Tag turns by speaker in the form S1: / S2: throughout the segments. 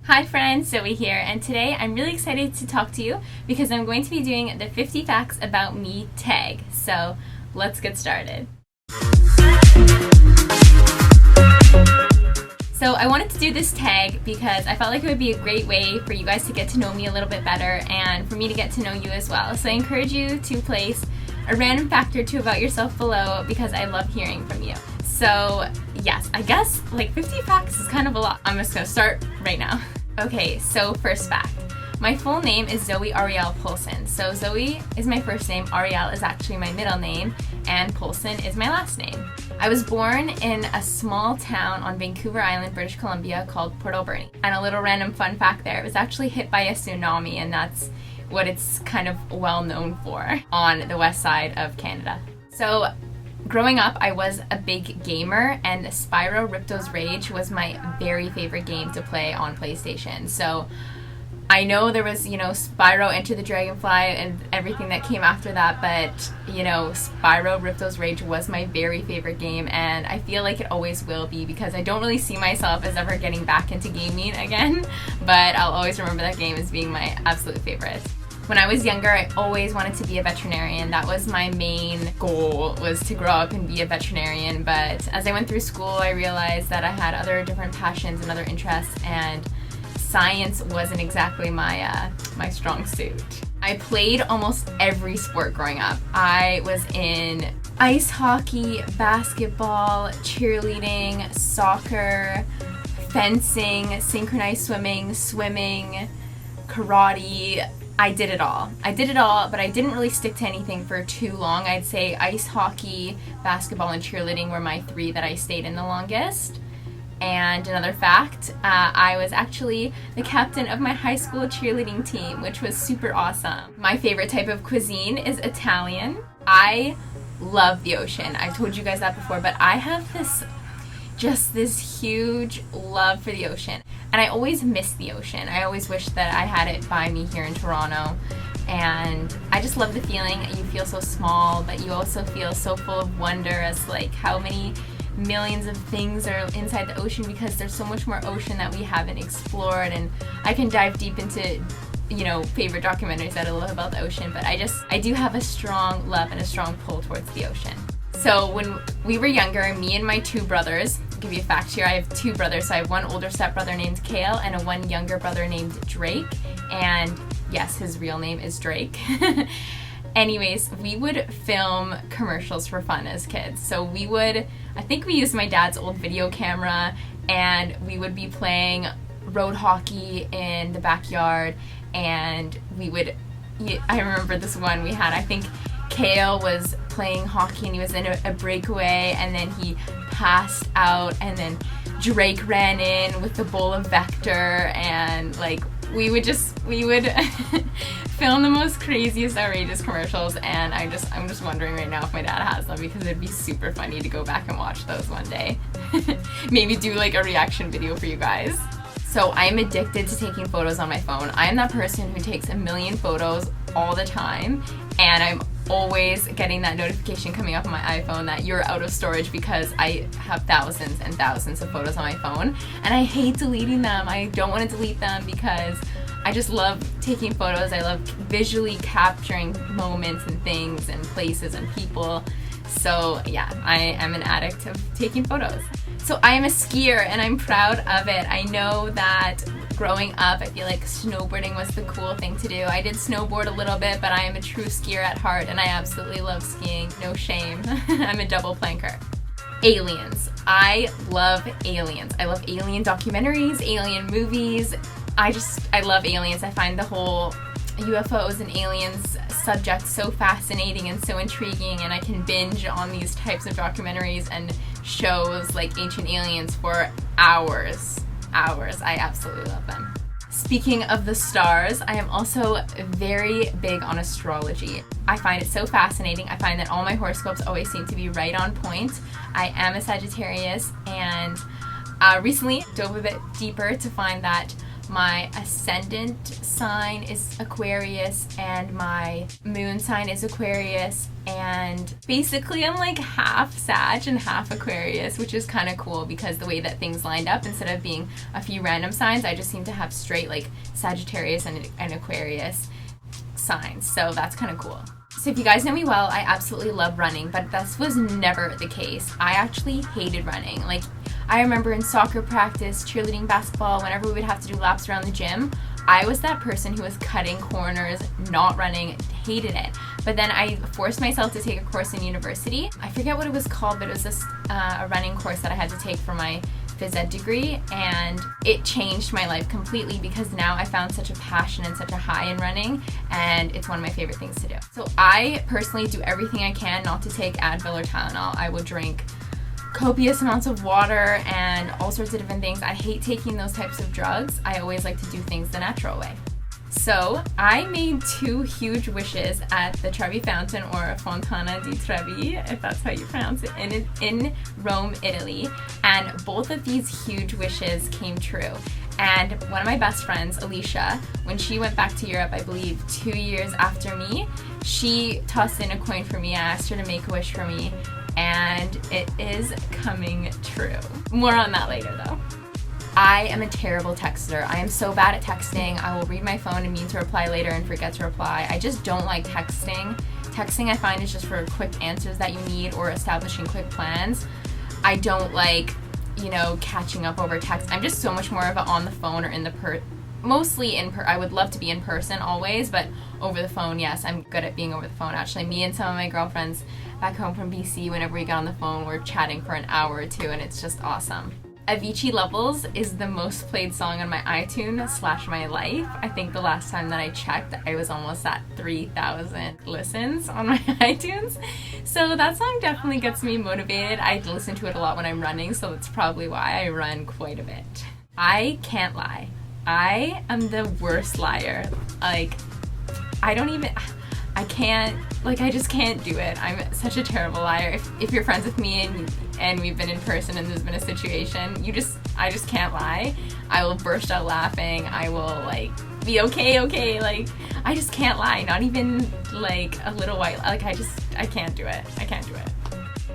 S1: Hi friends, Zoe here, and today I'm really excited to talk to you because I'm going to be doing the 50 Facts About Me tag. So let's get started. So I wanted to do this tag because I felt like it would be a great way for you guys to get to know me a little bit better and for me to get to know you as well. So I encourage you to place a random fact or two about yourself below because I love hearing from you. So yes, I guess like 50 facts is kind of a lot. I'm just gonna start right now. Okay, so first fact. My full name is Zoey Arielle Poulsen. So Zoey is my first name, Arielle is actually my middle name, and Poulsen is my last name. I was born in a small town on Vancouver Island, British Columbia called Port Alberni. And a little random fun fact there, it was actually hit by a tsunami, and that's what it's kind of well known for on the west side of Canada. So growing up, I was a big gamer, and Spyro Ripto's Rage was my very favorite game to play on PlayStation. So I know there was, Spyro Enter the Dragonfly and everything that came after that, but, Spyro Ripto's Rage was my very favorite game, and I feel like it always will be because I don't really see myself as ever getting back into gaming again, but I'll always remember that game as being my absolute favorite. When I was younger, I always wanted to be a veterinarian. That was my main goal, was to grow up and be a veterinarian. But as I went through school, I realized that I had other different passions and other interests, and science wasn't exactly my strong suit. I played almost every sport growing up. I was in ice hockey, basketball, cheerleading, soccer, fencing, synchronized swimming, karate. I did it all, but I didn't really stick to anything for too long. I'd say ice hockey, basketball, and cheerleading were my three that I stayed in the longest. And another fact, I was actually the captain of my high school cheerleading team, which was super awesome. My favorite type of cuisine is Italian. I love the ocean. I've told you guys that before, but I have this huge love for the ocean. And I always miss the ocean. I always wish that I had it by me here in Toronto. And I just love the feeling. You feel so small, but you also feel so full of wonder as like how many millions of things are inside the ocean, because there's so much more ocean that we haven't explored. And I can dive deep into favorite documentaries that I love about the ocean, but I do have a strong love and a strong pull towards the ocean. So when we were younger, me and my two brothers, I'll give you a fact here, I have two brothers. So I have one older stepbrother named Kale and one younger brother named Drake. And yes, his real name is Drake. Anyways, we would film commercials for fun as kids. So I think we used my dad's old video camera, and we would be playing road hockey in the backyard, and I remember this one we had, I think Kale was playing hockey and he was in a breakaway, and then he passed out, and then Drake ran in with the bowl of Vector, and we would film the most craziest, outrageous commercials. And I'm just wondering right now if my dad has them, because it'd be super funny to go back and watch those one day. Maybe do like a reaction video for you guys. So I'm addicted to taking photos on my phone. I am that person who takes a million photos all the time, and I'm always getting that notification coming up on my iPhone that you're out of storage, because I have thousands and thousands of photos on my phone, and I hate deleting them. I don't want to delete them because I just love taking photos. I love visually capturing moments and things and places and people. So yeah, I am an addict of taking photos. So I am a skier, and I'm proud of it. I know that growing up, I feel like snowboarding was the cool thing to do. I did snowboard a little bit, but I am a true skier at heart, and I absolutely love skiing. No shame. I'm a double planker. Aliens. I love aliens. I love alien documentaries, alien movies. I love aliens. I find the whole UFOs and aliens subject so fascinating and so intriguing, and I can binge on these types of documentaries and shows like Ancient Aliens for hours. I absolutely love them. Speaking of the stars, I am also very big on astrology. I find it so fascinating. I find that all my horoscopes always seem to be right on point. I am a Sagittarius, and recently dove a bit deeper to find that my ascendant sign is Aquarius and my moon sign is Aquarius, and basically I'm like half Sag and half Aquarius, which is kind of cool because the way that things lined up, instead of being a few random signs, I just seem to have straight like Sagittarius and Aquarius signs, so that's kind of cool. So if you guys know me well, I absolutely love running, but this was never the case. I actually hated running. Like, I remember in soccer practice, cheerleading, basketball, whenever we would have to do laps around the gym, I was that person who was cutting corners, not running, hated it. But then I forced myself to take a course in university. I forget what it was called, but it was this a running course that I had to take for my phys ed degree, and it changed my life completely because now I found such a passion and such a high in running, and it's one of my favorite things to do. So I personally do everything I can not to take Advil or Tylenol. I will drink copious amounts of water and all sorts of different things. I hate taking those types of drugs. I always like to do things the natural way. So I made 2 huge wishes at the Trevi Fountain, or Fontana di Trevi, if that's how you pronounce it, in Rome, Italy. And both of these huge wishes came true. And one of my best friends, Alicia, when she went back to Europe, I believe 2 years after me, she tossed in a coin for me. I asked her to make a wish for me, and it is coming true. More on that later though. I am a terrible texter. I am so bad at texting. I will read my phone and mean to reply later and forget to reply. I just don't like texting. Texting, I find, is just for quick answers that you need or establishing quick plans. I don't like, catching up over text. I'm just so much more of a on the phone or in the mostly I would love to be in person always, but over the phone, yes, I'm good at being over the phone. Actually, me and some of my girlfriends back home from BC, whenever we get on the phone, we're chatting for an hour or two, and it's just awesome. Avicii Levels is the most played song on my iTunes / my life. I think the last time that I checked, I was almost at 3,000 listens on my iTunes. So that song definitely gets me motivated. I listen to it a lot when I'm running, so that's probably why I run quite a bit. I can't lie. I am the worst liar. Like, I just can't do it. I'm such a terrible liar. If you're friends with me and we've been in person and there's been a situation, I just can't lie. I will burst out laughing. I will be okay. I just can't lie. Not even a little white. I can't do it. I can't do it.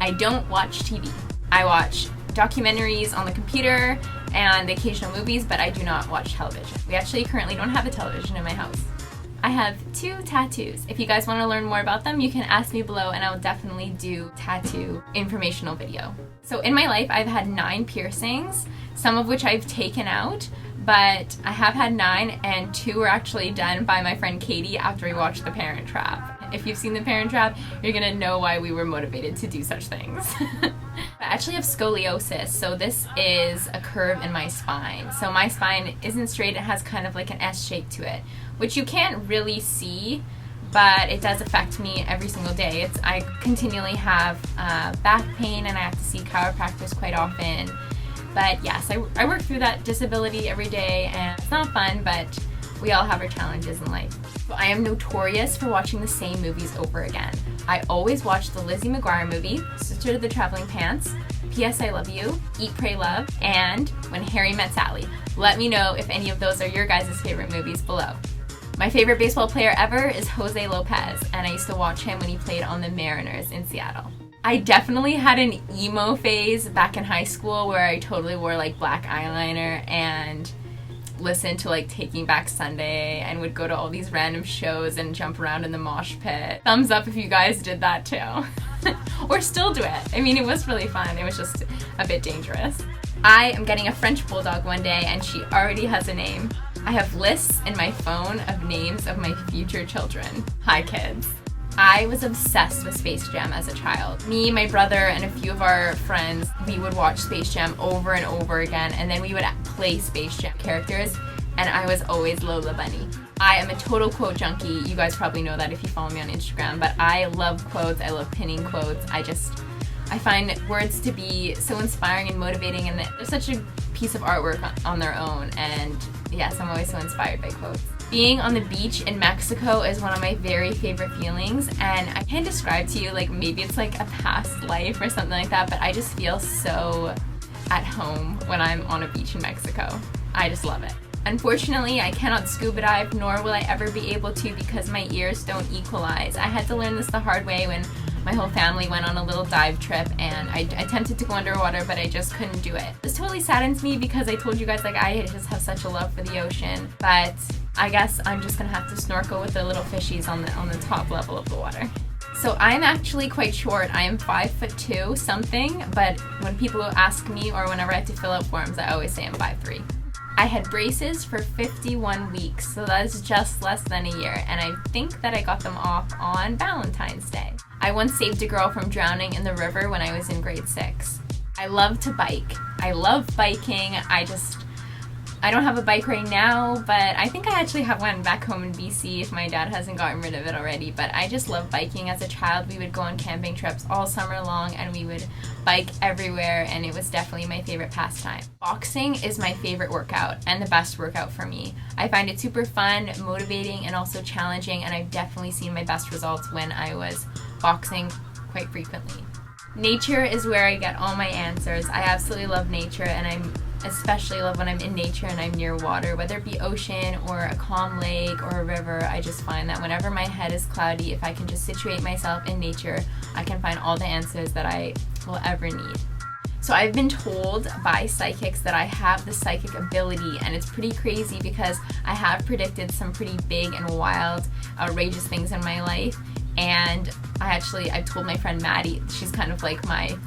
S1: I don't watch TV. I watch documentaries on the computer and the occasional movies, but I do not watch television. We actually currently don't have a television in my house. I have 2 tattoos. If you guys want to learn more about them, you can ask me below and I'll definitely do tattoo informational video. So in my life, I've had 9 piercings, some of which I've taken out, but I have had 9 and 2 were actually done by my friend Katie after we watched The Parent Trap. If you've seen The Parent Trap, you're gonna know why we were motivated to do such things. I actually have scoliosis, so this is a curve in my spine. So my spine isn't straight, it has kind of like an S shape to it, which you can't really see, but it does affect me every single day. I continually have back pain and I have to see chiropractors quite often. But yes, I work through that disability every day and it's not fun, but we all have our challenges in life. So I am notorious for watching the same movies over again. I always watch the Lizzie McGuire movie, Sister to the Traveling Pants, P.S. I Love You, Eat, Pray, Love, and When Harry Met Sally. Let me know if any of those are your guys' favorite movies below. My favorite baseball player ever is Jose Lopez, and I used to watch him when he played on the Mariners in Seattle. I definitely had an emo phase back in high school where I totally wore black eyeliner and listened to Taking Back Sunday and would go to all these random shows and jump around in the mosh pit. Thumbs up if you guys did that too. Or still do it. I mean, it was really fun. It was just a bit dangerous. I am getting a French bulldog one day and she already has a name. I have lists in my phone of names of my future children. Hi kids. I was obsessed with Space Jam as a child. Me, my brother, and a few of our friends, we would watch Space Jam over and over again, and then we would play Space Jam characters, and I was always Lola Bunny. I am a total quote junkie. You guys probably know that if you follow me on Instagram, but I love quotes. I love pinning quotes. I find words to be so inspiring and motivating, and they're such a piece of artwork on their own, and yes, I'm always so inspired by quotes. Being on the beach in Mexico is one of my very favorite feelings, and I can't describe to you, maybe it's a past life or something like that, but I just feel so at home when I'm on a beach in Mexico. I just love it. Unfortunately, I cannot scuba dive, nor will I ever be able to because my ears don't equalize. I had to learn this the hard way when my whole family went on a little dive trip, and I attempted to go underwater, but I just couldn't do it. This totally saddens me because I told you guys, like, I just have such a love for the ocean, but I guess I'm just gonna have to snorkel with the little fishies on the top level of the water. So I'm actually quite short. I am 5'2" something, but when people ask me or whenever I have to fill out forms, I always say I'm 5'3". I had braces for 51 weeks, so that's just less than a year, and I think that I got them off on Valentine's Day. I once saved a girl from drowning in the river when I was in grade 6. I love to bike. I love biking. I don't have a bike right now, but I think I actually have one back home in BC if my dad hasn't gotten rid of it already. But I just love biking. As a child, we would go on camping trips all summer long and we would bike everywhere, and it was definitely my favorite pastime. Boxing is my favorite workout and the best workout for me. I find it super fun, motivating, and also challenging, and I've definitely seen my best results when I was boxing quite frequently. Nature is where I get all my answers. I absolutely love nature, and I especially love when I'm in nature and I'm near water, whether it be ocean or a calm lake or a river. I just find that whenever my head is cloudy, if I can just situate myself in nature, I can find all the answers that I will ever need. So I've been told by psychics that I have the psychic ability, and it's pretty crazy because I have predicted some pretty big and wild, outrageous things in my life. And I've told my friend Maddie, she's kind of like my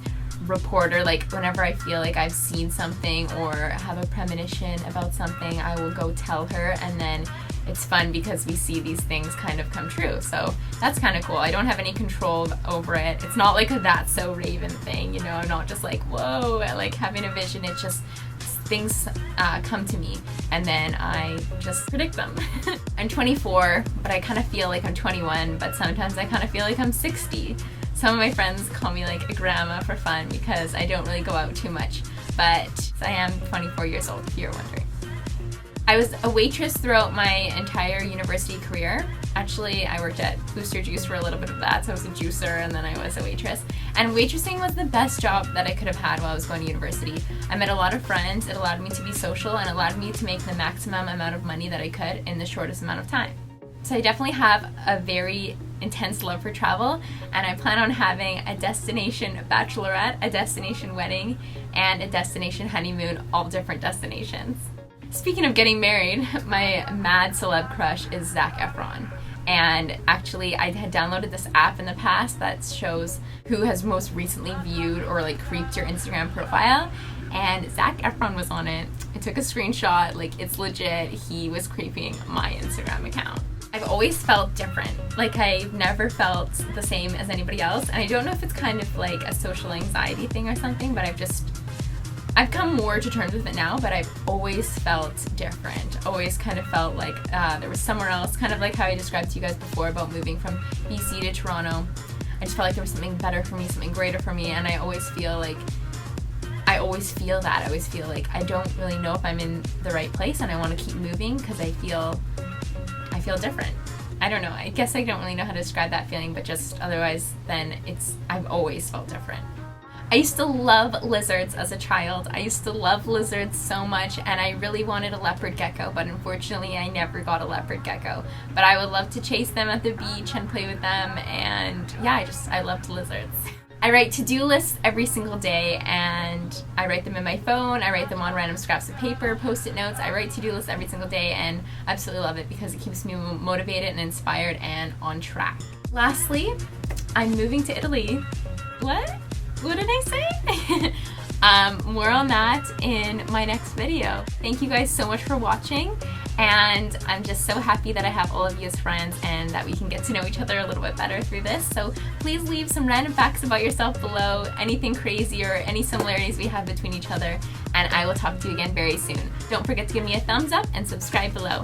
S1: reporter, like whenever I feel like I've seen something or have a premonition about something, I will go tell her, and then it's fun because we see these things kind of come true. So that's kind of cool. I don't have any control over it. It's not like a That's So Raven thing, you know. I'm not just like, whoa, like having a vision. It's just things come to me and then I just predict them. I'm 24, but I kind of feel like I'm 21, but sometimes I kind of feel like I'm 60. Some of my friends call me like a grandma for fun because I don't really go out too much, but I am 24 years old if you're wondering. I was a waitress throughout my entire university career. Actually, I worked at Booster Juice for a little bit of that, so I was a juicer and then I was a waitress. And waitressing was the best job that I could have had while I was going to university. I met a lot of friends, it allowed me to be social, and allowed me to make the maximum amount of money that I could in the shortest amount of time. So I definitely have a very intense love for travel, and I plan on having a destination bachelorette, a destination wedding, and a destination honeymoon, all different destinations. Speaking of getting married, my mad celeb crush is Zac Efron. And actually, I had downloaded this app in the past that shows who has most recently viewed or like creeped your Instagram profile. And Zac Efron was on it. I took a screenshot, like it's legit. He was creeping my Instagram account. I've always felt different. Like I've never felt the same as anybody else. And I don't know if it's kind of like a social anxiety thing or something, but I've come more to terms with it now, but I've always felt different. Always kind of felt like there was somewhere else, kind of like how I described to you guys before about moving from BC to Toronto. I just felt like there was something better for me, something greater for me, and I always feel that. I always feel like I don't really know if I'm in the right place and I want to keep moving because I feel different. I don't know. I guess I don't really know how to describe that feeling, but just otherwise then I've always felt different. I used to love lizards as a child. I used to love lizards so much, and I really wanted a leopard gecko, but unfortunately I never got a leopard gecko. But I would love to chase them at the beach and play with them, and yeah, I loved lizards. I write to-do lists every single day, and I write them in my phone, I write them on random scraps of paper, post-it notes. I write to-do lists every single day, and I absolutely love it because it keeps me motivated and inspired and on track. Lastly, I'm moving to Italy. What did I say? More on that in my next video. Thank you guys so much for watching, and I'm just so happy that I have all of you as friends and that we can get to know each other a little bit better through this. So please leave some random facts about yourself below, anything crazy or any similarities we have between each other, and I will talk to you again very soon. Don't forget to give me a thumbs up and subscribe below.